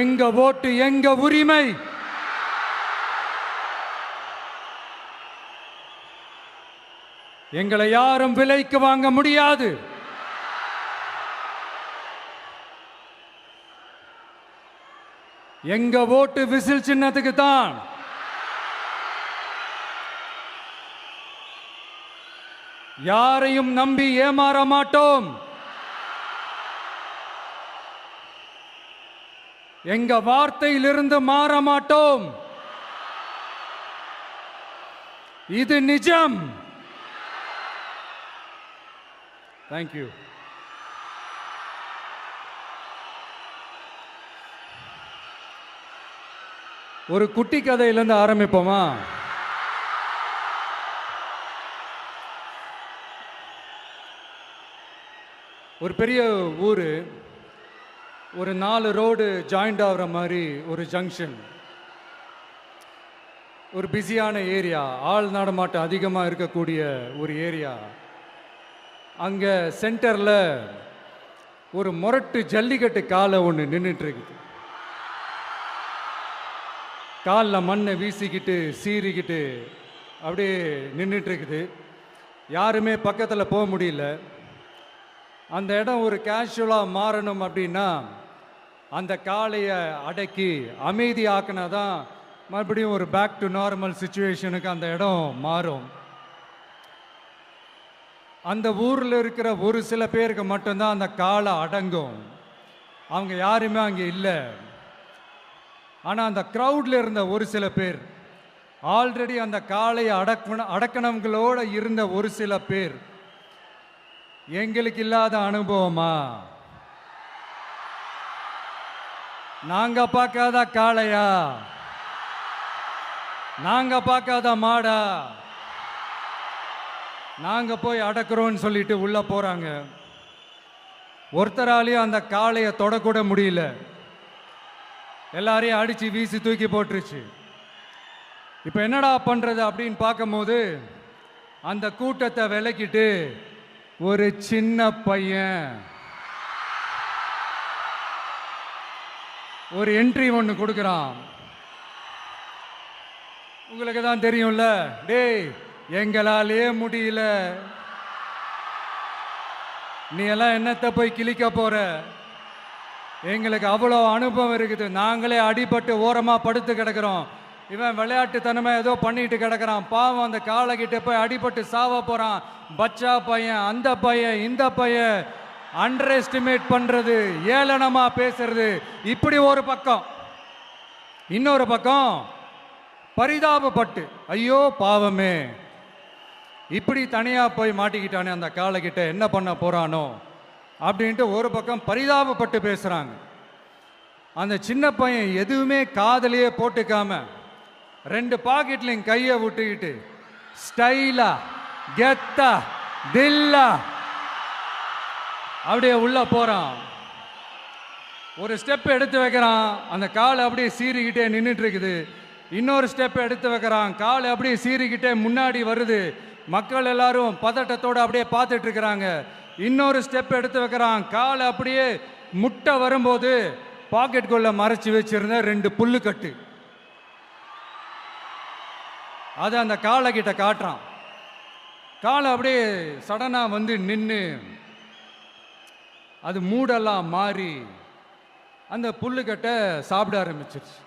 எங்க ஓட்டு எங்க உரிமை. எங்களை யாரும் விலைக்கு வாங்க முடியாது. எங்க ஓட்டு விசில் சின்னத்துக்கு தான். யாரையும் நம்பி ஏமாற மாட்டோம். எங்க வார்த்தையிலிருந்து மாற மாட்டோம். இது நிஜம். தேங்க்யூ. ஒரு குட்டி கதையிலிருந்து ஆரம்பிப்போமா? ஒரு பெரிய ஊர், ஒரு 4 ரோடு ஜாயிண்ட் ஆகிற மாதிரி ஒரு ஜங்ஷன், ஒரு பிஸியான ஏரியா, ஆள் நடமாட்டம் அதிகமாக இருக்கக்கூடிய ஒரு ஏரியா. அங்கே சென்டரில் ஒரு முரட்டு ஜல்லிக்கட்டு காலை ஒன்று நின்றுட்டு இருக்குது. காலில் மண்ணை வீசிக்கிட்டு சீறிக்கிட்டு அப்படியே நின்றுட்டு இருக்குது. யாருமே பக்கத்தில் போக முடியல. அந்த இடம் ஒரு கேஷுவலாக மாறணும் அப்படின்னா அந்த காளையை அடக்கி அமைதியாக்கினா தான் மறுபடியும் ஒரு பேக் டு நார்மல் சுச்சுவேஷனுக்கு அந்த இடம் மாறும். அந்த ஊரில் இருக்கிற ஒரு சில பேருக்கு மட்டும்தான் அந்த காளை அடங்கும். அவங்க யாருமே அங்கே இல்லை. ஆனால் அந்த க்ரௌடில் இருந்த ஒரு சில பேர், ஆல்ரெடி அந்த காளையை அடக்கணவங்களோடு இருந்த ஒரு சில பேர், எங்களுக்கு இல்லாத அனுபவமா? நாங்க பார்க்காத காளையா? நாங்க பார்க்காத மாடா? நாங்க போய் அடக்குறோம்னு சொல்லிட்டு உள்ள போறாங்க. ஒருத்தராலையும் அந்த காளையை தொடக்கூட முடியல. எல்லாரையும் அடிச்சு வீசி தூக்கி போட்டுருச்சு. இப்போ என்னடா பண்றது அப்படின்னு பார்க்கும்போது அந்த கூட்டத்தை விலக்கிட்டு ஒரு சின்ன பையன் ஒரு என்ட்ரி ஒன்று கொடுக்குறான். உங்களுக்கு தான் தெரியும்ல, டேய் எங்களாலே முடியல, நீ எல்லாம் என்னத்தை போய் கிழிக்க போற? எங்களுக்கு அவ்வளோ அனுபவம் இருக்குது, நாங்களே அடிபட்டு ஓரமாக படுத்து கிடக்கிறோம். இவன் விளையாட்டுத்தனமாக ஏதோ பண்ணிட்டு கிடக்கிறான். பாவம் அந்த காளைகிட்ட போய் அடிபட்டு சாவ போகிறான். பச்சா பையன், அந்த பையன், இந்த பையன், அண்டர் எஸ்டிமேட் பண்ணுறது, ஏளனமாக பேசுறது, இப்படி ஒரு பக்கம். இன்னொரு பக்கம் பரிதாபப்பட்டு, ஐயோ பாவமே, இப்படி தனியாக போய் மாட்டிக்கிட்டானே அந்த காளைகிட்ட, என்ன பண்ண போகிறானோ அப்படின்ட்டு ஒரு பக்கம் பரிதாபப்பட்டு பேசுகிறாங்க. அந்த சின்ன பையன் எதுவுமே காதலையே போட்டுக்காம 2 பாக்கெட்லையும் கையை விட்டுக்கிட்டு ஸ்டைலா கெத்தா தில்லா அப்படியே உள்ள போறான். ஒரு ஸ்டெப் எடுத்து வைக்கிறான், அந்த காலை அப்படியே சீறிக்கிட்டே நின்றுட்டு இருக்குது. இன்னொரு ஸ்டெப் எடுத்து வைக்கிறான், காலை அப்படியே சீறிக்கிட்டே முன்னாடி வருது. மக்கள் எல்லாரும் பதட்டத்தோடு அப்படியே பார்த்துட்டு இருக்கிறாங்க. இன்னொரு ஸ்டெப் எடுத்து வைக்கிறான், காலை அப்படியே முட்டை வரும்போது பாக்கெட்டுக்குள்ள மறைச்சி வச்சிருந்த 2 புல்லுக்கட்டு அதை அந்த காளை கிட்ட காட்டுறான். காளை அப்படியே சடனாக வந்து நின்று அது மூடெல்லாம் மாறி அந்த புல்லுக்கட்டை சாப்பிட ஆரம்பிச்சிருச்சு.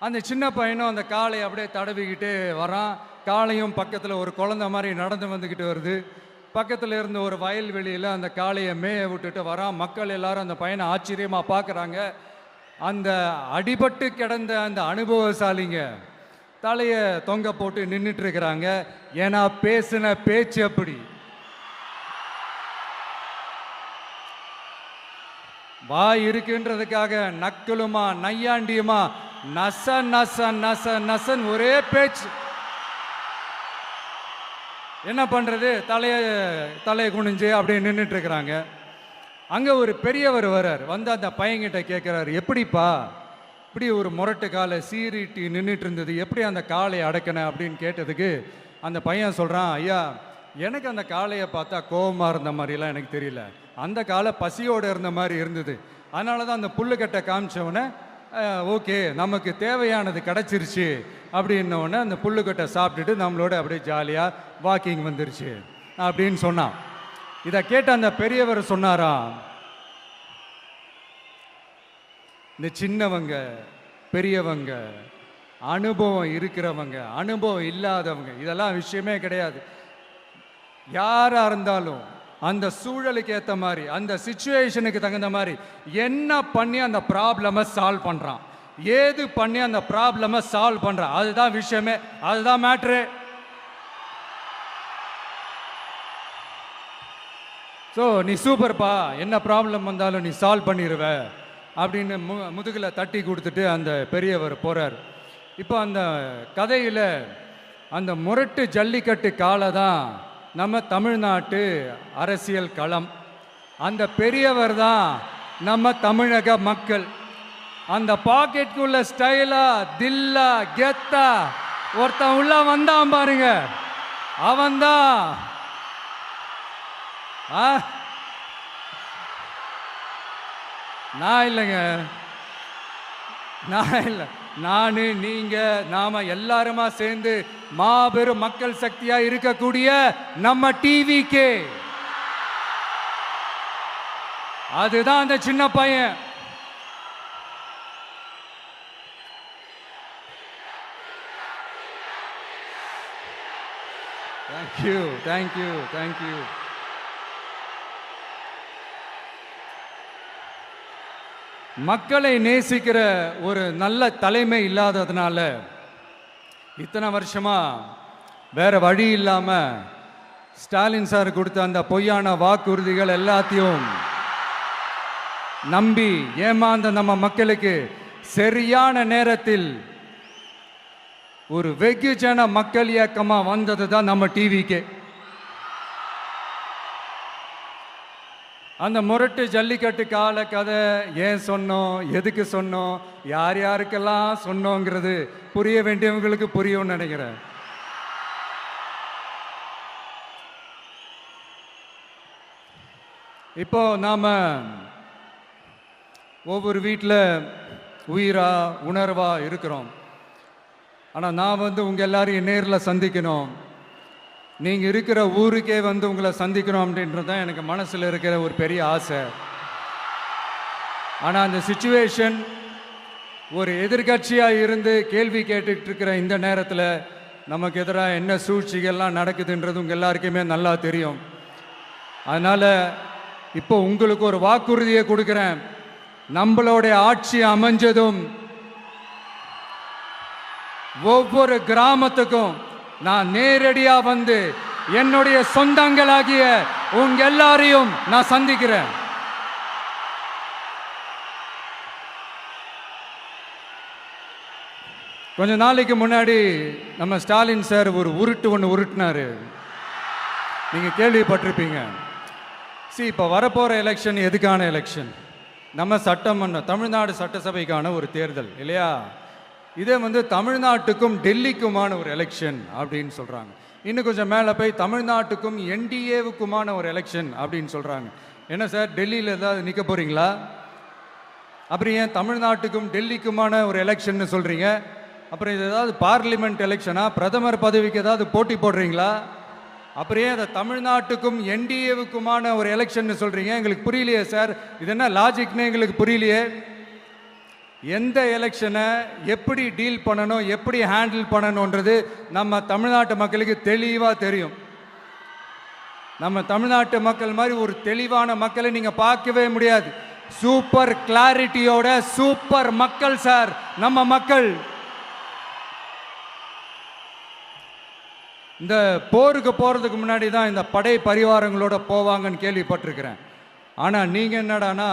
அந்த சின்ன பையனும் அந்த காளையை அப்படியே தடவிக்கிட்டு வரான். காளையும் பக்கத்தில் ஒரு குழந்தை மாதிரி நடந்து வந்துக்கிட்டு வருது. பக்கத்தில் இருந்த ஒரு வயல்வெளியில் அந்த காளையை மேய விட்டுட்டு வரான். மக்கள் எல்லாரும் அந்த பையனை ஆச்சரியமாக பார்க்குறாங்க. அந்த அடிபட்டு கிடந்த அந்த அனுபவசாலிங்க தலையை தொங்க போட்டு நின்றுட்டு இருக்கிறாங்க. ஏன்னா பேசின பேச்சு அப்படி. வாய் இருக்குன்றதுக்காக நக்கலுமா நையாண்டியுமா நச நச நச நசன் ஒரே பேச்சு. என்ன பண்றது, தலையை குனிஞ்சு அப்படியே நின்றுட்டு இருக்கிறாங்க. அங்கே ஒரு பெரியவர் வர்றார். வந்து அந்த பையன்கிட்ட கேட்குறாரு, எப்படிப்பா இப்படி ஒரு முரட்டு காலை சீறிட்டு நின்றுட்டு இருந்தது, எப்படி அந்த காளையை அடக்கின அப்படின்னு கேட்டதுக்கு அந்த பையன் சொல்கிறான், ஐயா எனக்கு அந்த காளையை பார்த்தா கோபமாக இருந்த மாதிரிலாம் எனக்கு தெரியல, அந்த காலை பசியோடு இருந்த மாதிரி இருந்தது. அதனால தான் அந்த புல்லுக்கட்டை காமிச்சவனை ஓகே நமக்கு தேவையானது கிடச்சிருச்சு அப்படின்னோடனே அந்த புல்லுக்கட்டை சாப்பிட்டுட்டு நம்மளோட அப்படியே ஜாலியாக வாக்கிங் வந்துருச்சு அப்படின்னு சொன்னான். இதை கேட்ட அந்த பெரியவர் சொன்னாராம், இந்த சின்னவங்க பெரியவங்க அனுபவம் இருக்கிறவங்க அனுபவம் இல்லாதவங்க இதெல்லாம் விஷயமே கிடையாது. யாராக இருந்தாலும் அந்த சூழலுக்கு ஏற்ற மாதிரி அந்த சிச்சுவேஷனுக்கு தகுந்த மாதிரி என்ன பண்ணி அந்த ப்ராப்ளமை சால்வ் பண்ணுறான், ஏது பண்ணி அந்த ப்ராப்ளமை சால்வ் பண்ணுறான், அதுதான் விஷயமே, அதுதான் மேட்ரு. ஸோ நீ சூப்பர்ப்பா, என்ன ப்ராப்ளம் வந்தாலும் நீ சால்வ் பண்ணிடுவ அப்படின்னு முதுகில் தட்டி கொடுத்துட்டு அந்த பெரியவர் போகிறார். இப்போ அந்த கதையில் அந்த முரட்டு ஜல்லிக்கட்டு காலை தான் நம்ம தமிழ்நாட்டு அரசியல் களம். அந்த பெரியவர் தான் நம்ம தமிழக மக்கள். அந்த பாக்கெட்டுக்குள்ள ஸ்டைலா தில்லா கெத்தா ஒருத்தன் உள்ள வந்தான் பாருங்க, அவன்தான் நான் இல்லைங்க, நான் இல்லை, நானு நீங்க நாம எல்லாருமா சேர்ந்து மாபெரும் மக்கள் சக்தியா இருக்கக்கூடிய நம்ம டிவிகே, அதுதான் அந்த சின்ன பையன். Thank you thank you thank you. மக்களை நேசிக்கிற ஒரு நல்ல தலைமை இல்லாததுனால இத்தனை வருஷமா வேற வழி இல்லாம ஸ்டாலின் சார் கொடுத்த அந்த பொய்யான வாக்குறுதிகள் எல்லாத்தையும் நம்பி ஏமாந்த நம்ம மக்களுக்கு சரியான நேரத்தில் ஒரு வெகுஜன மக்கள் இயக்கமா வந்தது தான் நம்ம டிவிக்கு. அந்த முரட்டு ஜல்லிக்கட்டு கால கதை ஏன் சொன்னோம், எதுக்கு சொன்னோம், யார் யாருக்கெல்லாம் சொன்னோங்கிறது புரிய வேண்டியவங்களுக்கு புரியும்னு நினைக்கிறேன். இப்போ நாம ஒவ்வொரு வீட்டில் உயிரா உணர்வா இருக்கிறோம். ஆனால் நான் உங்க எல்லாரையும் நேரில் சந்திக்கணும், நீங்கள் இருக்கிற ஊருக்கே உங்களை சந்திக்கணும் அப்படின்றது தான் எனக்கு மனசில் இருக்கிற ஒரு பெரிய ஆசை. ஆனால் அந்த சிச்சுவேஷன் ஒரு எதிர்கட்சியாக இருந்து கேள்வி கேட்டுட்டு இருக்கிற இந்த நேரத்தில் நமக்கு எதிராக என்ன சூழ்ச்சிகள்லாம் நடக்குதுன்றது உங்கள் எல்லாருக்குமே நல்லா தெரியும். அதனால் இப்போ உங்களுக்கு ஒரு வாக்குறுதியை கொடுக்குறேன், நம்மளுடைய ஆட்சி அமைஞ்சதும் ஒவ்வொரு கிராமத்துக்கும் நான் நேரடியா வந்து என்னுடைய சொந்தங்களாகிய உங்க எல்லாரையும் நான் சந்திக்கிறேன். கொஞ்ச நாளைக்கு முன்னாடி நம்ம ஸ்டாலின் சார் ஒரு உருட்டு ஒன்று உருட்டினாரு, நீங்க கேள்விப்பட்டிருப்பீங்க. இப்போ வரப்போற எலெக்ஷன் எதுக்கான எலெக்ஷன்? நம்ம சட்டமன்ற தமிழ்நாடு சட்டசபைக்கான ஒரு தேர்தல் இல்லையா? இதே தமிழ்நாட்டுக்கும் டெல்லிக்குமான ஒரு எலெக்ஷன் அப்படின்னு சொல்கிறாங்க. இன்னும் கொஞ்சம் மேலே போய் தமிழ்நாட்டுக்கும் என்டிஏவுக்குமான ஒரு எலெக்ஷன் அப்படின்னு சொல்கிறாங்க. என்ன சார், டெல்லியில் ஏதாவது நிற்க போகிறீங்களா? அப்புறம் ஏன் தமிழ்நாட்டுக்கும் டெல்லிக்குமான ஒரு எலெக்ஷன் சொல்கிறீங்க? அப்புறம் இது ஏதாவது பார்லிமெண்ட் எலெக்ஷனா, பிரதமர் பதவிக்கு ஏதாவது போட்டி போடுறீங்களா? அப்புறம் ஏன் அதை தமிழ்நாட்டுக்கும் என்டிஏவுக்குமான ஒரு எலெக்ஷன் சொல்கிறீங்க? எங்களுக்கு புரியலையே சார், இது என்ன லாஜிக்னு எங்களுக்கு புரியலையே. எந்த எலெக்ஷனை எப்படி டீல் பண்ணணும், எப்படி ஹேண்டில் பண்ணணுன்றது நம்ம தமிழ்நாட்டு மக்களுக்கு தெளிவாக தெரியும். நம்ம தமிழ்நாட்டு மக்கள் மாதிரி ஒரு தெளிவான மக்களை நீங்கள் பார்க்கவே முடியாது. சூப்பர் கிளாரிட்டியோட சூப்பர் மக்கள் சார் நம்ம மக்கள். இந்த போருக்கு போகிறதுக்கு முன்னாடி தான் இந்த படை பரிவாரங்களோட போவாங்கன்னு கேள்விப்பட்டிருக்கிறேன். ஆனால் நீங்கள் என்னடானா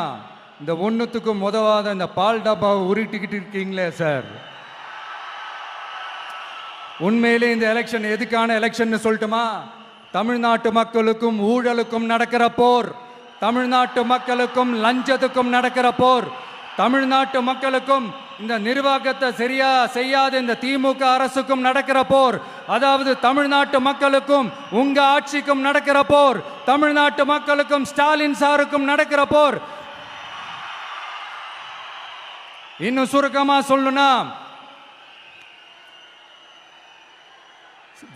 இந்த ஒன்றுத்துக்கும் உதவாத இந்த பால் டப்பாவை உருட்டிக்கிட்டு இருக்கீங்களே சார். உண்மையிலே இந்த எலெக்ஷன் எதுக்கான எலெக்ஷன் சொல்லட்டுமா? தமிழ்நாட்டு மக்களுக்கும் ஊழலுக்கும் நடக்கிற போர், தமிழ்நாட்டு மக்களுக்கும் லஞ்சத்துக்கும் நடக்கிற போர், தமிழ்நாட்டு மக்களுக்கும் இந்த நிர்வாகத்தை சரியா செய்யாத இந்த திமுக அரசுக்கும் நடக்கிற போர், அதாவது தமிழ்நாட்டு மக்களுக்கும் உங்க ஆட்சிக்கும் நடக்கிற போர், தமிழ்நாட்டு மக்களுக்கும் ஸ்டாலின் சாருக்கும் நடக்கிற போர். இன்னும் சுருக்கமா சொல்லணும்னா,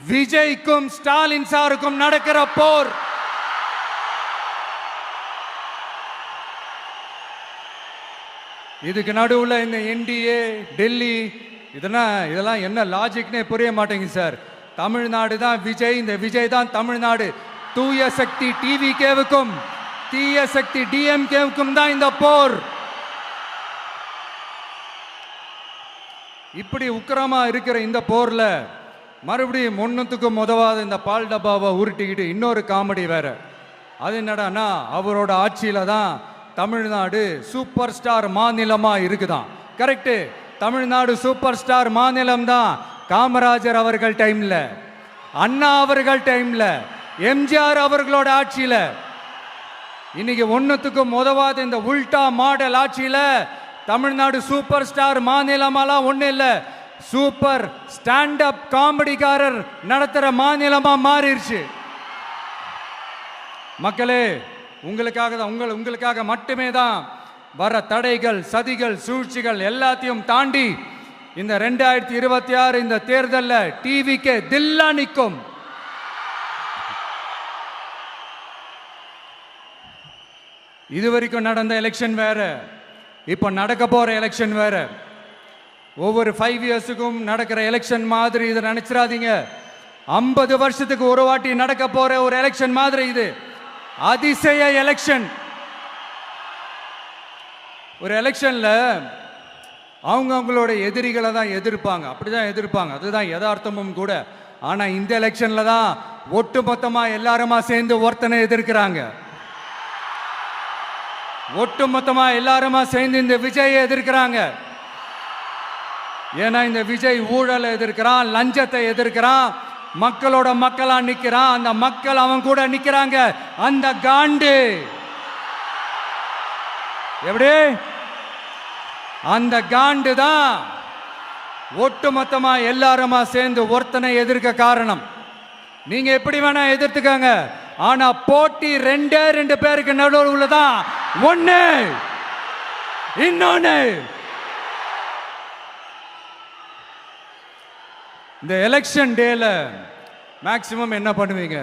விஜய்க்கும் ஸ்டாலின் சாருக்கும் நடக்கிற போர் இதுக்கு நடுவுல இந்த என்டிஏ டெல்லி இதெல்லாம் என்ன லாஜிக்னே புரிய மாட்டேங்குது சார். தமிழ்நாடு தான் விஜய், இந்த விஜய் தான் தமிழ்நாடு. தூய சக்தி டிவிகேவுக்கும் தீய சக்தி டிஎம்கேவுக்கும் தான் இந்த போர். இப்படி உக்கிரமா இருக்கிற இந்த போர்ல மறுபடியும் ஒன்னுத்துக்கும் உதவாத இந்த பால் டப்பாவை உருட்டிக்கிட்டு இன்னொரு காமெடி வேற. அது என்னடான்னா, அவரோட ஆட்சியில தான் தமிழ்நாடு சூப்பர் ஸ்டார் மாநிலமா இருக்குதான். கரெக்டு, தமிழ்நாடு சூப்பர் ஸ்டார் மாநிலம் தான். காமராஜர் அவர்கள் டைம்ல, அண்ணா அவர்கள் டைம்ல, எம்ஜிஆர் அவர்களோட ஆட்சியில. இன்னைக்கு ஒன்னுத்துக்கும் உதவாத இந்த உல்டா மாடல் ஆட்சியில தமிழ்நாடு சூப்பர் ஸ்டார் மாநிலமாலாம் ஒண்ணு இல்ல, சூப்பர் ஸ்டாண்ட் அப் காமெடிக்காரர் நடத்துற மாநிலமா மாறிடுச்சு. மக்களே, உங்களுக்காக தான், உங்களுக்காக மட்டுமே தான் வர தடைகள், சதிகள், சூழ்ச்சிகள் எல்லாத்தையும் தாண்டி இந்த 2026 இந்த தேர்தலில் டிவிக்கு தில்லா நிற்கும். இதுவரைக்கும் நடந்த எலெக்ஷன் வேற, இப்ப நடக்க போற எலெக்ஷன் வேற. ஒவ்வொரு 5 இயர்ஸுக்கும் நடக்கிற எலெக்ஷன் மாதிரி இதை நினைச்சிடாதீங்க. 50 வருஷத்துக்கு ஒரு வாட்டி நடக்க போற ஒரு எலெக்ஷன் மாதிரி இது. அதிசய எலெக்ஷன். ஒரு எலெக்ஷன்ல அவங்களோட எதிரிகளை தான் எதிர்ப்பாங்க, அப்படிதான் எதிர்ப்பாங்க, அதுதான் யதார்த்தமும் கூட. ஆனா இந்த எலெக்ஷன்ல தான் ஒட்டுமொத்தமா எல்லாருமா சேர்ந்து ஒருத்தனை எதிர்க்கிறாங்க. ஒட்டுமொத்தமா எல்லாருமா சேர்ந்து இந்த விஜயை எதிர்க்கிறாங்க. ஏன்னா இந்த விஜய் ஊழலை எதிர்க்கிறான், லஞ்சத்தை எதிர்க்கிறான், மக்களோட மக்களா நிக்கிறான். அந்த மக்கள் அவன் கூட நிக்கிறாங்க. அந்த காண்டு எப்படி, அந்த காண்டு தான் ஒட்டுமொத்தமா எல்லாருமா சேர்ந்து ஒருத்தனை எதிர்க்க காரணம். நீங்க எப்படி வேணா எதிர்த்துக்கங்க, ஆனா போட்டி 2 பேருக்கு நடுவில் தான். ஒண்ணு இன்னொன்னு. இந்த எலெக்ஷன் டேல மேக்சிமம் என்ன பண்ணுவீங்க?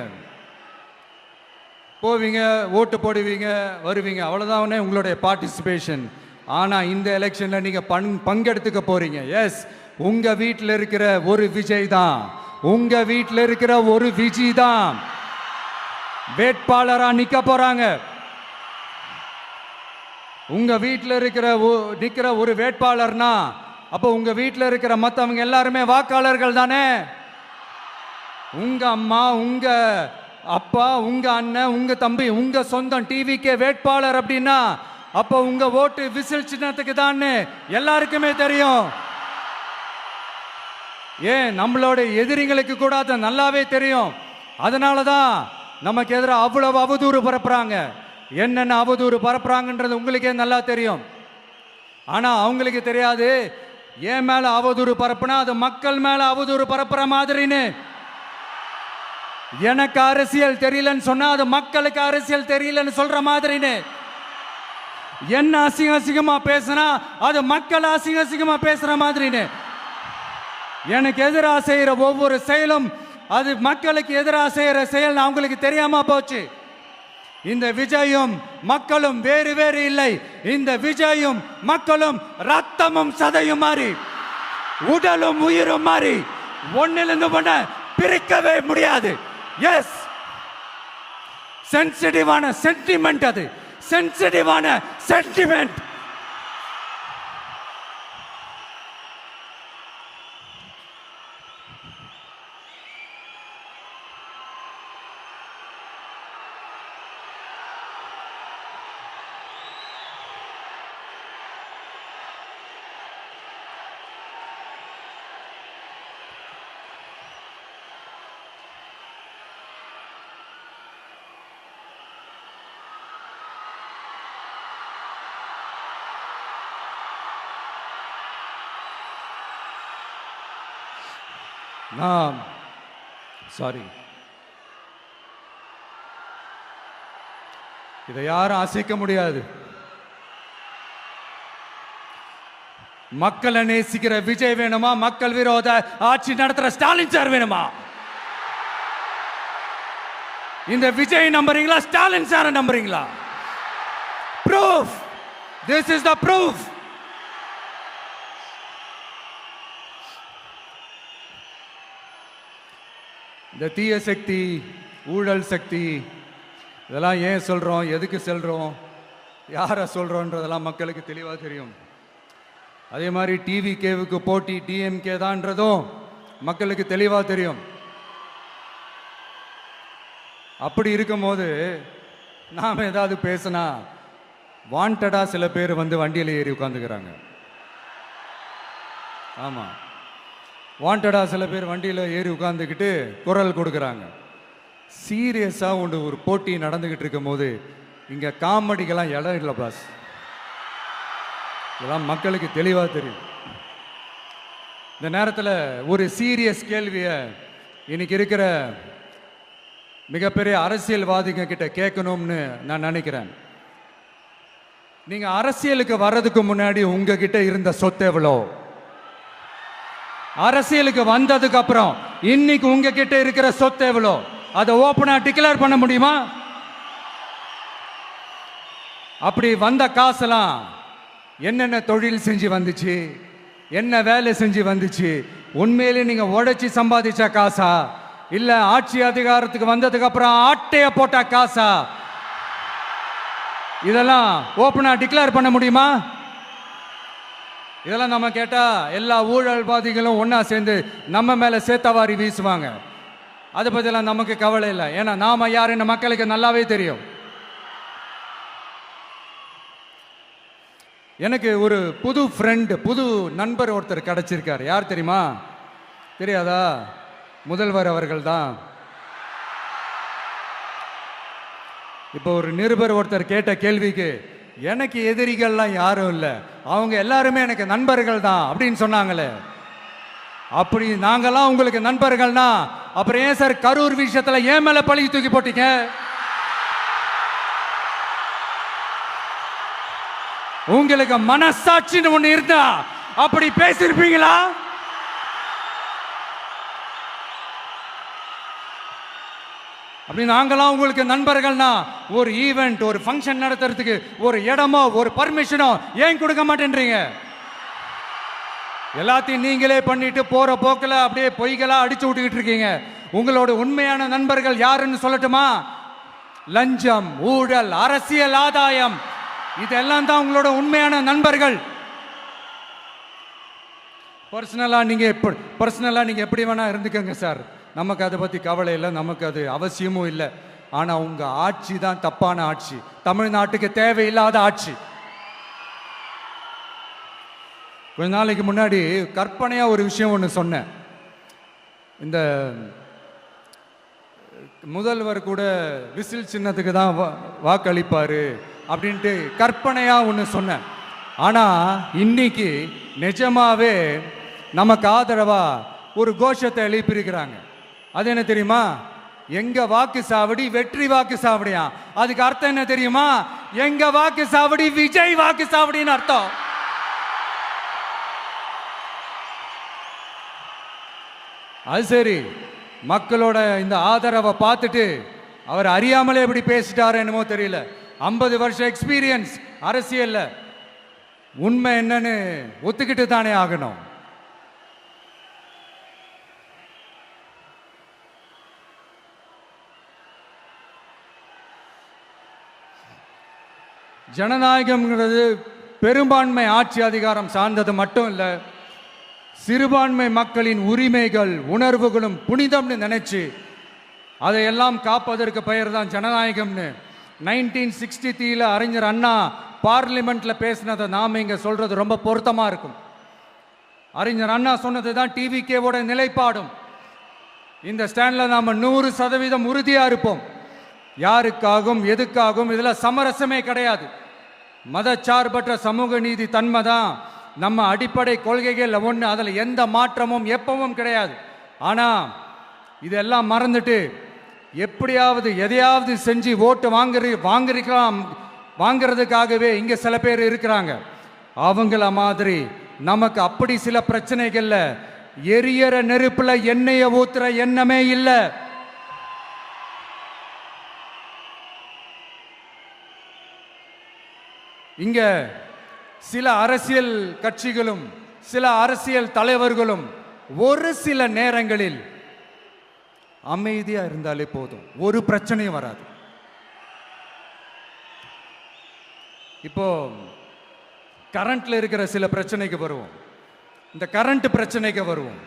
போவீங்க, ஓட்டு போடுவீங்க, வருவீங்க, அவ்வளவுதான் உங்களுடைய பார்ட்டிசிபேஷன். ஆனா இந்த எலெக்ஷன்ல நீங்க பங்கெடுத்துக்க போறீங்க. எஸ், உங்க வீட்டில் இருக்கிற ஒரு விஜய் தான், உங்க வீட்டில் இருக்கிற ஒரு விஜய் தான் வேட்பாளரா நிக்க போறாங்க. உங்க வீட்டில் இருக்கிற நிக்கிற ஒரு வேட்பாளர்னா அப்போ உங்க வீட்டில் இருக்கிற மற்றவங்க எல்லாருமே வாக்காளர்கள் தானே. உங்க அம்மா, உங்க அப்பா, உங்க அண்ணன், உங்க தம்பி, உங்க சொந்தம் டிவிக்கே வேட்பாளர் அப்படின்னா அப்போ உங்க ஓட்டு விசில் சின்னத்துக்கு தான் எல்லாருக்குமே தெரியும். ஏன், நம்மளோட எதிரிங்களுக்கு கூட அது நல்லாவே தெரியும். அதனாலதான் நமக்கு எதிராக அவ்வளவு அவதூறு பரப்புறாங்க. என்னென்ன அவதூறு பரப்புறாங்கன்றது உங்களுக்கே நல்லா தெரியும். ஆனா அவங்களுக்கு தெரியாது, ஏன் மேல அவதூறு பரப்புனா அது மக்கள் மேல அவதூறு பரப்புற மாதிரின்னு. எனக்கு அரசியல் தெரியலன்னு சொன்னா அது மக்களுக்கு அரசியல் தெரியலன்னு சொல்ற மாதிரின்னு. என்ன அசிங்கமா பேசினா அது மக்கள் அசிங்கமா பேசுற மாதிரின்னு. எனக்கு எதிராக செய்யற ஒவ்வொரு செயலும் அது மக்களுக்கு எதிராக செய்யற செயல் அவங்களுக்கு தெரியாம போச்சு. இந்த விஜயும் மக்களும் வேறு வேறு இல்லை. இந்த விஜயும் மக்களும் ரத்தமும் சதையும் மாறி, உடலும் உயிரும் மாறி, ஒன்னிலிருந்து ஒண்ண பிரிக்கவே முடியாது. எஸ், சென்சிட்டிவான சென்டிமெண்ட், அது சென்சிட்டிவான சென்டிமெண்ட். சாரி, இதை யாரும் அசைக்க முடியாது. மக்களை நேசிக்கிற விஜய் வேணுமா, மக்கள் விரோத ஆட்சி நடத்துற ஸ்டாலின் சார் வேணுமா? இந்த விஜய் நம்புறீங்களா, ஸ்டாலின் சார நம்புறீங்களா? proof, this is the proof. இந்த தீய சக்தி, ஊழல் சக்தி, இதெல்லாம் ஏன் சொல்றோம், எதுக்கு சொல்றோம், யாரை சொல்றோன்றதெல்லாம் மக்களுக்கு தெளிவாக தெரியும். அதே மாதிரி டிவிகேவுக்கு போட்டி டிஎம்கே தான்றதும் மக்களுக்கு தெளிவாக தெரியும். அப்படி இருக்கும்போது நாம் ஏதாவது பேசினா வாண்டடா சில பேர் வந்து வண்டியில் ஏறி உட்காந்துக்கிறாங்க. ஆமாம், வாண்டடா சில பேர் வண்டியில் ஏறி உட்காந்துக்கிட்டு குரல் கொடுக்குறாங்க. சீரியஸாக ஒரு போட்டி நடந்துக்கிட்டு இருக்கும் போது இங்கே காமெடிக்கெல்லாம் இடம் இல்லை பாஸ். இதெல்லாம் மக்களுக்கு தெளிவாக தெரியும். இந்த நேரத்தில் ஒரு சீரியஸ் கேள்வியை இன்னைக்கு இருக்கிற மிகப்பெரிய அரசியல்வாதிங்க கிட்ட கேட்கணும்னு நான் நினைக்கிறேன். நீங்க அரசியலுக்கு வர்றதுக்கு முன்னாடி உங்ககிட்ட இருந்த சொத்து எவ்வளோ? அரசியலுக்கு வந்ததுக்கு அப்புறம் இன்னைக்கு உங்ககிட்ட இருக்கிற சொத்து எவ்வளோ? அதை ஓப்பனா டிக்ளேர் பண்ண முடியுமா? அப்படி வந்த காசெல்லாம் என்னென்ன தொழில் செஞ்சு வந்துச்சு, என்ன வேலை செஞ்சு வந்துச்சு, உண்மையிலே நீங்க உழைச்சி சம்பாதிச்ச காசா, இல்ல ஆட்சி அதிகாரத்துக்கு வந்ததுக்கு அப்புறம் ஆட்டைய போட்ட காசா? இதெல்லாம் ஓப்பனா டிக்ளேர் பண்ண முடியுமா? இதெல்லாம் நம்ம கேட்டா எல்லா ஊழல்வாதிகளும் ஒன்னா சேர்ந்து நம்ம மேல சேத்தவாரி வீசுவாங்க. அதை பத்திலாம் நமக்கு கவலை இல்லை. ஏன்னா நாம யாருன்னு மக்களுக்கு நல்லாவே தெரியும். எனக்கு ஒரு புது ஃப்ரெண்டு, புது நண்பர் ஒருத்தர் கிடைச்சிருக்கார். யார் தெரியுமா? தெரியாதா? முதல்வர் அவர்கள் தான். இப்போ ஒரு நிருபர் ஒருத்தர் கேட்ட கேள்விக்கு எனக்கு எதிரிகள்லாம் யாரும் இல்லை, அவங்க எல்லாருமே எனக்கு நண்பர்கள் தான் அப்படின்னு சொன்னாங்களே. அப்படி நாங்கெல்லாம் உங்களுக்கு நண்பர்கள்னா அப்புறம் ஏன் சார் கரூர் விஷயத்துல ஏன் மேல பழி தூக்கி போட்டீங்க? உங்களுக்கு மனசாட்சின்னு ஒண்ணு இருந்தா அப்படி பேசிருப்பீங்களா? அப்படி நாங்களாம் உங்களுக்கு நண்பர்கள்னா ஒரு ஈவெண்ட், ஒரு ஃபங்க்ஷன் நடத்துறதுக்கு ஒரு இடமோ ஒரு பர்மிஷனோ ஏன் கொடுக்க மாட்டேன்றீங்க? எல்லாத்தையும் நீங்களே பண்ணிட்டு போற போக்கில் அப்படியே பொய்களா அடிச்சு விட்டுக்கிட்டு இருக்கீங்க. உங்களோட உண்மையான நண்பர்கள் யாருன்னு சொல்லட்டுமா? லஞ்சம், ஊழல், அரசியல் ஆதாயம், இதெல்லாம் தான் உங்களோட உண்மையான நண்பர்கள். பர்சனலா நீங்க எப்படி வேணா இருந்துக்கங்க சார், நமக்கு அதை பத்தி கவலை இல்லை, நமக்கு அது அவசியமும் இல்லை. ஆனா உங்க ஆட்சி தான் தப்பான ஆட்சி, தமிழ்நாட்டுக்கு தேவையில்லாத ஆட்சி. கொஞ்ச நாளைக்கு முன்னாடி கற்பனையா ஒரு விஷயம் ஒன்று சொன்னேன். இந்த முதல்வர் கூட விசில் சின்னத்துக்கு தான் வாக்களிப்பாரு அப்படின்ட்டு கற்பனையா ஒன்று சொன்னேன். ஆனா இன்னைக்கு நிஜமாவே நமக்கு ஆதரவா ஒரு கோஷத்தை எழுப்பியிருக்கிறாங்க. அது என்ன தெரியுமா? எங்க வாக்கு சாவடி வெற்றி வாக்கு சாவடியா. அதுக்கு அர்த்தம் என்ன தெரியுமா? எங்க வாக்கு சாவடி விஜய் வாக்கு சாவடின்னு அர்த்தம். அது சரி, மக்களோட இந்த ஆதரவை பார்த்துட்டு அவர் அறியாமலே எப்படி பேசிட்டாரு என்னமோ தெரியல. 50 வருஷம் எக்ஸ்பீரியன்ஸ் அரசியல்ல, உண்மை என்னன்னு ஒத்துக்கிட்டு தானே ஆகணும். ஜனநாயகம்ங்கிறது பெரும்பான்மை ஆட்சி அதிகாரம் சார்ந்தது மட்டும் இல்லை, சிறுபான்மை மக்களின் உரிமைகள் உணர்வுகளும் புனிதம்னு நினைச்சு அதையெல்லாம் காப்பதற்கு பெயர் தான் ஜனநாயகம்னு 1963 அறிஞர் அண்ணா பார்லிமெண்ட்ல பேசினதை நாம இங்க சொல்றது ரொம்ப பொருத்தமா இருக்கும். அறிஞர் அண்ணா சொன்னது தான் டிவிகேவோட நிலைப்பாடும். இந்த ஸ்டாண்ட்ல நாம 100% உறுதியா இருப்போம். யாருக்காகவும் எதுக்காகவும் இதுல சமரசமே கிடையாது. மதச்சார்பற்ற சமூக நீதி தன்மை தான் நம்ம அடிப்படை கொள்கைகள் ஒன்று, அதில் எந்த மாற்றமும் எப்பவும் கிடையாது. ஆனால் இதெல்லாம் மறந்துட்டு எப்படியாவது எதையாவது செஞ்சு ஓட்டு வாங்குறதுக்காகவே இங்கே சில பேர் இருக்கிறாங்க. அவங்கள மாதிரி நமக்கு அப்படி சில பிரச்சனைகள்ல எரியற நெருப்புல எண்ணெயை ஊத்துற எண்ணமே இல்லை. இங்க சில அரசியல் கட்சிகளும் சில அரசியல் தலைவர்களும் ஒரு சில நேரங்களில் அமைதியா இருந்தாலே போதும், ஒரு பிரச்சனையும் வராது. இப்போ கரண்ட்ல இருக்கிற சில பிரச்சனைக்கு வருவோம். இந்த கரண்ட் பிரச்சனைக்கு வருவோம்.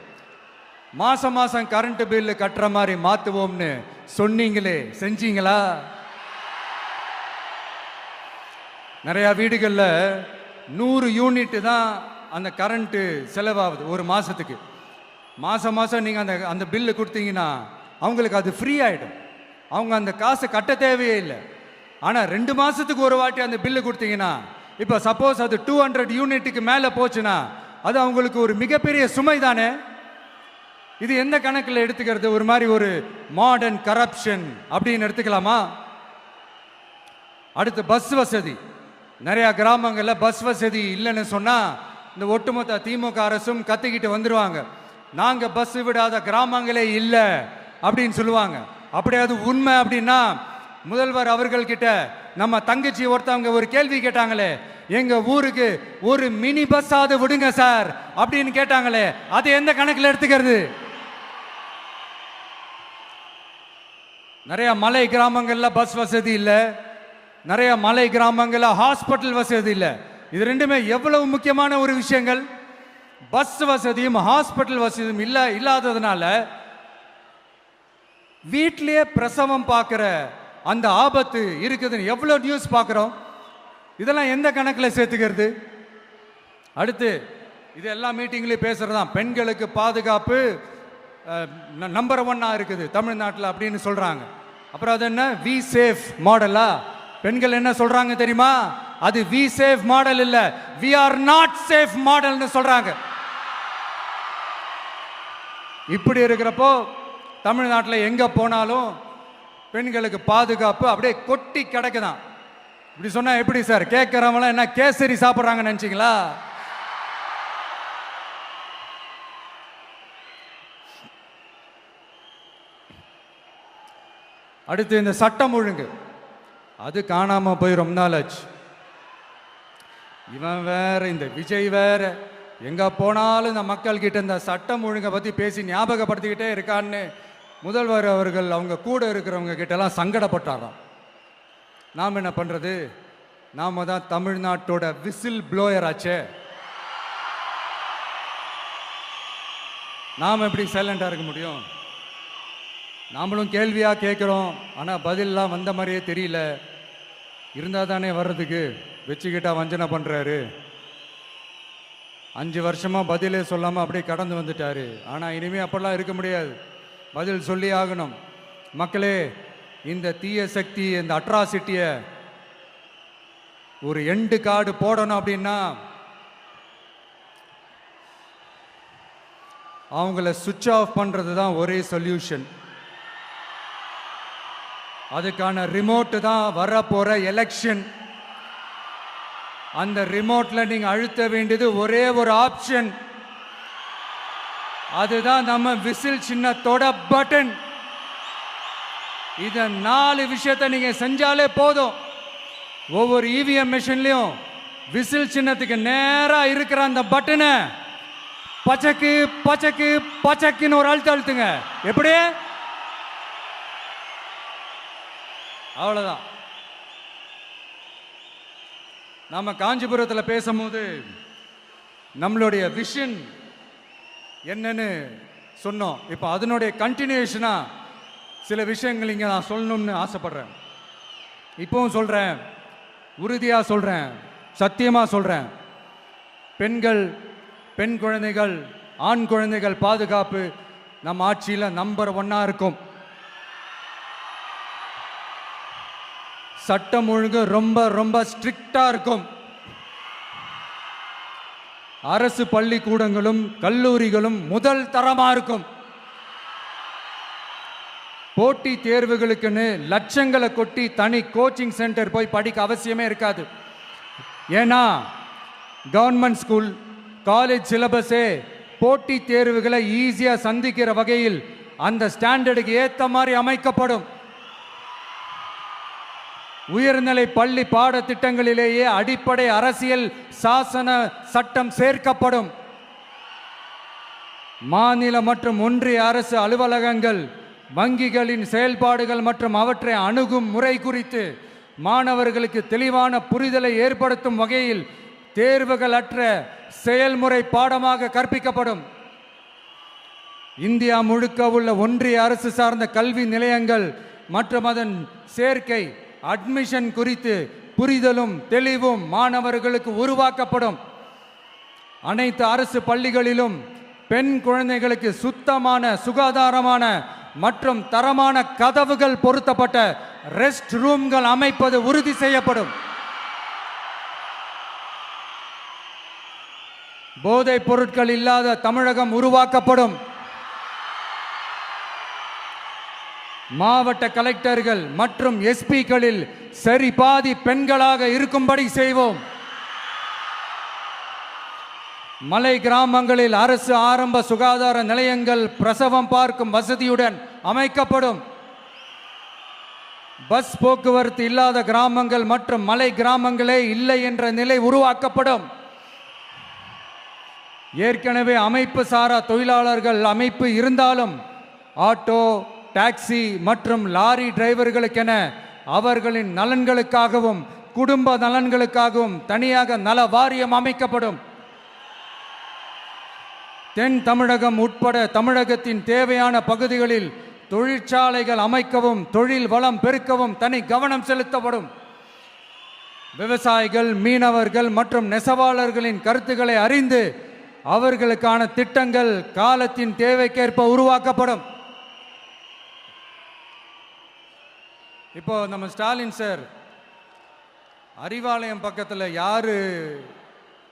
மாசம் மாசம் கரண்ட் பில்லு கட்டுற மாதிரி மாத்துவோம்னு சொன்னீங்களே, செஞ்சீங்களா? நிறைய வீடுகளில் 100 யூனிட் தான் அந்த கரண்ட்டு செலவாகுது ஒரு மாசத்துக்கு. மாசம் மாசம் நீங்க அந்த பில்லு கொடுத்தீங்கன்னா அவங்களுக்கு அது ஃப்ரீ ஆயிடும். அவங்க அந்த காசை கட்ட தேவையே இல்லை. ஆனா 2 மாசத்துக்கு ஒரு வாட்டி அந்த பில்லு கொடுத்தீங்கன்னா, இப்போ சப்போஸ் அது 200 யூனிட்டுக்கு மேலே போச்சுன்னா அது அவங்களுக்கு ஒரு மிகப்பெரிய சுமை தானே. இது எந்த கணக்கில் எடுத்துக்கிறது? ஒரு மாதிரி ஒரு மாடர்ன் கரப்ஷன் அப்படின்னு எடுத்துக்கலாமா? அடுத்து பஸ் வசதி. நிறைய கிராமங்களில் பஸ் வசதி இல்லைன்னு சொன்னா இந்த ஒட்டுமொத்த திமுக அரசும் கத்திக்கிட்டு வந்துருவாங்க. நாங்க பஸ் விடாத கிராமங்களே இல்லை அப்படின்னு சொல்லுவாங்க. அப்படியே அது உண்மை அப்படின்னா முதல்வர் அவர்கள் கிட்ட நம்ம தங்கச்சி ஒருத்தவங்க ஒரு கேள்வி கேட்டாங்களே, எங்க ஊருக்கு ஒரு மினி பஸ் ஆவது விடுங்க சார் அப்படின்னு கேட்டாங்களே, அது எந்த கணக்கில் எடுத்துக்கிறது? நிறைய மலை கிராமங்கள்ல பஸ் வசதி இல்லை, நிறைய மலை கிராமங்கள்ல ஹாஸ்பிட்டல் வசதி இல்லை. இது ரெண்டுமே எவ்வளவு முக்கியமான ஒரு விஷயங்கள். பஸ் வசதியும் ஹாஸ்பிட்டல் வசதியும் இல்லாததுனால வீட்டிலேயே பிரசவம் பார்க்கிற அந்த ஆபத்து இருக்குதுன்னு எவ்வளவு நியூஸ் பார்க்கிறோம். இதெல்லாம் எந்த கணக்கில் சேர்த்துக்கிறது? அடுத்து இது எல்லா மீட்டிங்லயும் பேசுறதுதான், பெண்களுக்கு பாதுகாப்பு நம்பர் 1 இருக்குது தமிழ்நாட்டில் அப்படின்னு சொல்றாங்க. அப்புறம் அது என்ன, வி சேஃப் மாடலா? பெண்கள் என்ன சொல்றாங்க தெரியுமா? அது வி சேஃப் மாடல் இல்ல, வி ஆர் நாட் சேஃப் மாடல்னு சொல்றாங்க. இப்படி இருக்கிறப்போ தமிழ்நாட்டில் எங்க போனாலும் பெண்களுக்கு பாதுகாப்பு அப்படியே கொட்டி கிடக்குதான். இப்படி சொன்னா எப்படி சார்? கேட்கறவங்க என்ன கேசரி சாப்பிட்றாங்கன்னு நினைச்சீங்களா? அடுத்து இந்த சட்டம் ஒழுங்கு, அது காணாம போய் ரொம்ப நாள் ஆச்சு. இவன் வேற, இந்த விஜய் வேற, எங்க போனாலும் இந்த மக்கள் கிட்ட இந்த சட்டம் ஒழுங்கை பத்தி பேசி ஞாபகப்படுத்திக்கிட்டே இருக்கான்னு முதல்வர் அவர்கள் அவங்க கூட இருக்கிறவங்க கிட்ட எல்லாம் சங்கடப்பட்டாராம். நாம் என்ன பண்றது? நாம தான் தமிழ்நாட்டோட விசில் ப்ளோயர் ஆச்சே. நாம் எப்படி சைலண்டா இருக்க முடியும்? நாமளும் கேள்வியா கேட்கிறோம், ஆனா பதிலெல்லாம் வந்த மாதிரியே தெரியல. இருந்தா தானே வர்றதுக்கு, வச்சுக்கிட்டா வஞ்சனை பண்றாரு. 5 வருஷமா பதிலே சொல்லாம அப்படியே கடந்து வந்துட்டாரு. ஆனா இனிமே அப்பெல்லாம் இருக்க முடியாது, பதில் சொல்லி ஆகணும். மக்களே, இந்த தீய சக்தி, இந்த அட்ராசிட்டிய ஒரு எண்டு கார்டு போடணும் அப்படின்னா அவங்கள சுவிட்ச் ஆஃப் பண்றது தான் ஒரே சொல்யூஷன். அதுக்கான ரிமோட் தான் வரப்போற எலெக்ஷன். அந்த ரிமோட்ல நீங்க அழுத்த வேண்டியது ஒரே ஒரு ஆப்ஷன், அதுதான் நம்ம விசில் சின்னத்தோட பட்டன். இத 4 விஷயத்தை நீங்க செஞ்சாலே போதும். ஒவ்வொரு இவிஎம் மெஷின்லயும் விசில் சின்னத்துக்கு நேரா இருக்கிற அந்த பட்டனை பச்சக்கு பச்சக்கு பச்சக்குன்னு ஒரு அழுத்துங்க. எப்படி? அவ்வளவுதான். நாம காஞ்சிபுரத்தில் பேசும்போது நம்மளுடைய விஷன் என்னன்னு சொன்னோம். இப்போ அதனுடைய கண்டினியூஷனா சில விஷயங்கள் இங்க நான் சொல்லணும்னு ஆசைப்படுறேன். இப்பவும் சொல்றேன், உறுதியா சொல்றேன், சத்தியமா சொல்றேன். பெண்கள், பெண் குழந்தைகள், ஆண் குழந்தைகள் பாதுகாப்பு நம்ம ஆட்சியில் நம்பர் 1 இருக்கும். சட்டம் ஒழுங்கு ரொம்ப ரொம்ப ஸ்ட்ரிக்டா இருக்கும். அரசு பள்ளிக்கூடங்களும் கல்லூரிகளும் முதல் தரமா இருக்கும். போட்டி தேர்வுகளுக்குன்னு லட்சங்களை கொட்டி தனி கோச்சிங் சென்டர் போய் படிக்க அவசியமே இருக்காது. ஏன்னா கவர்மெண்ட் ஸ்கூல், காலேஜ் சிலபஸே போட்டித் தேர்வுகளை ஈஸியா சந்திக்கிற வகையில் அந்த ஸ்டாண்டர்டுக்கு ஏத்த மாதிரி அமைக்கப்படும். உயர்நிலை பள்ளி பாடத்திட்டங்களிலேயே அடிப்படை அரசியல் சாசன சட்டம் சேர்க்கப்படும். மாநில மற்றும் ஒன்றிய அரசு அலுவலகங்கள், வங்கிகளின் செயல்பாடுகள் மற்றும் அவற்றை அணுகும் முறை குறித்து மாணவர்களுக்கு தெளிவான புரிதலை ஏற்படுத்தும் வகையில் தேர்வுகள் அற்ற செயல்முறை பாடமாக கற்பிக்கப்படும். இந்தியா முழுக்க உள்ள ஒன்றிய அரசு சார்ந்த கல்வி நிலையங்கள் மற்றும் அதன் சேர்க்கை அட்மிஷன் குறித்து புரிதலும் தெளிவும் மாணவர்களுக்கு உருவாக்கப்படும். அனைத்து அரசு பள்ளிகளிலும் பெண் குழந்தைகளுக்கு சுத்தமான, சுகாதாரமான மற்றும் தரமான கதவுகள் பொருத்தப்பட்ட ரெஸ்ட் ரூம்கள் அமைப்பது உறுதி செய்யப்படும். போதைப் பொருட்கள் இல்லாத தமிழகம் உருவாக்கப்படும். மாவட்ட கலெக்டர்கள் மற்றும் எஸ்பிக்களில் சரி பாதி பெண்களாக இருக்கும்படி செய்வோம். மலை கிராமங்களில் அரசு ஆரம்ப சுகாதார நிலையங்கள் பிரசவம் பார்க்கும் வசதியுடன் அமைக்கப்படும். பஸ் போக்குவரத்து இல்லாத கிராமங்கள் மற்றும் மலை கிராமங்களே இல்லை என்ற நிலை உருவாக்கப்படும். ஏற்கனவே அமைப்பு சாரா தொழிலாளர்கள் அமைப்பு இருந்தாலும் ஆட்டோ, டாக்ஸி மற்றும் லாரி டிரைவர்களுக்கென அவர்களின் நலன்களுக்காகவும் குடும்ப நலன்களுக்காகவும் தனியாக நல வாரியம் அமைக்கப்படும். தென் தமிழகம் உட்பட தமிழகத்தின் தேவையான பகுதிகளில் தொழிற்சாலைகள் அமைக்கவும் தொழில் வளம் பெருக்கவும் தனி கவனம் செலுத்தப்படும். விவசாயிகள், மீனவர்கள் மற்றும் நெசவாளர்களின் கருத்துக்களை அறிந்து அவர்களுக்கான திட்டங்கள் காலத்தின் தேவைக்கேற்ப உருவாக்கப்படும். இப்போ நம்ம ஸ்டாலின் சார் அறிவாலயம் பக்கத்தில் யாரு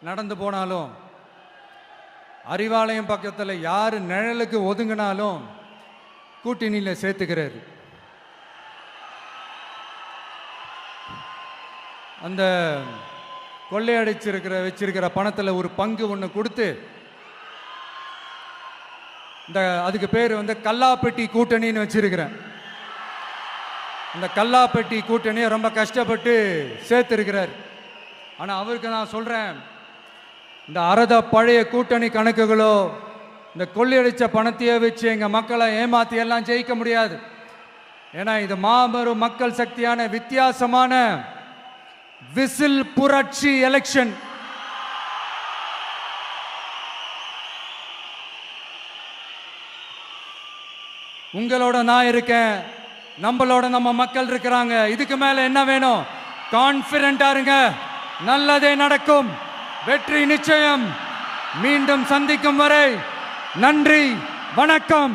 நடந்து போனாலும், அறிவாலயம் பக்கத்தில் யாரு நிழலுக்கு ஒதுங்கினாலும் கூட்டணியில் சேர்த்துக்கிறாரு. அந்த வச்சிருக்கிற பணத்தில் ஒரு பங்கு ஒன்று கொடுத்து அதுக்கு பேர் கல்லாப்பெட்டி கூட்டணின்னு வச்சிருக்கிறேன். அந்த கல்லாப்பெட்டி கூட்டணியை ரொம்ப கஷ்டப்பட்டு சேர்த்திருக்கிறார். ஆனால் அவருக்கு நான் சொல்றேன், இந்த அறத பழைய கூட்டணி கணக்குகளோ இந்த கொள்ளையடிச்ச பணத்தையே வச்சு எங்க மக்களை ஏமாத்தி எல்லாம் ஜெயிக்க முடியாது. ஏன்னா இது மாபெரும் மக்கள் சக்தியான வித்தியாசமான விசில் புரட்சி எலெக்ஷன். உங்களோட நான் இருக்கேன், நம்மளோட நம்ம மக்கள் இருக்கிறாங்க. இதுக்கு மேல என்ன வேணும்? கான்பிடென்ட்டா இருங்க, நல்லதே நடக்கும், வெற்றி நிச்சயம். மீண்டும் சந்திக்கும் வரை நன்றி, வணக்கம்.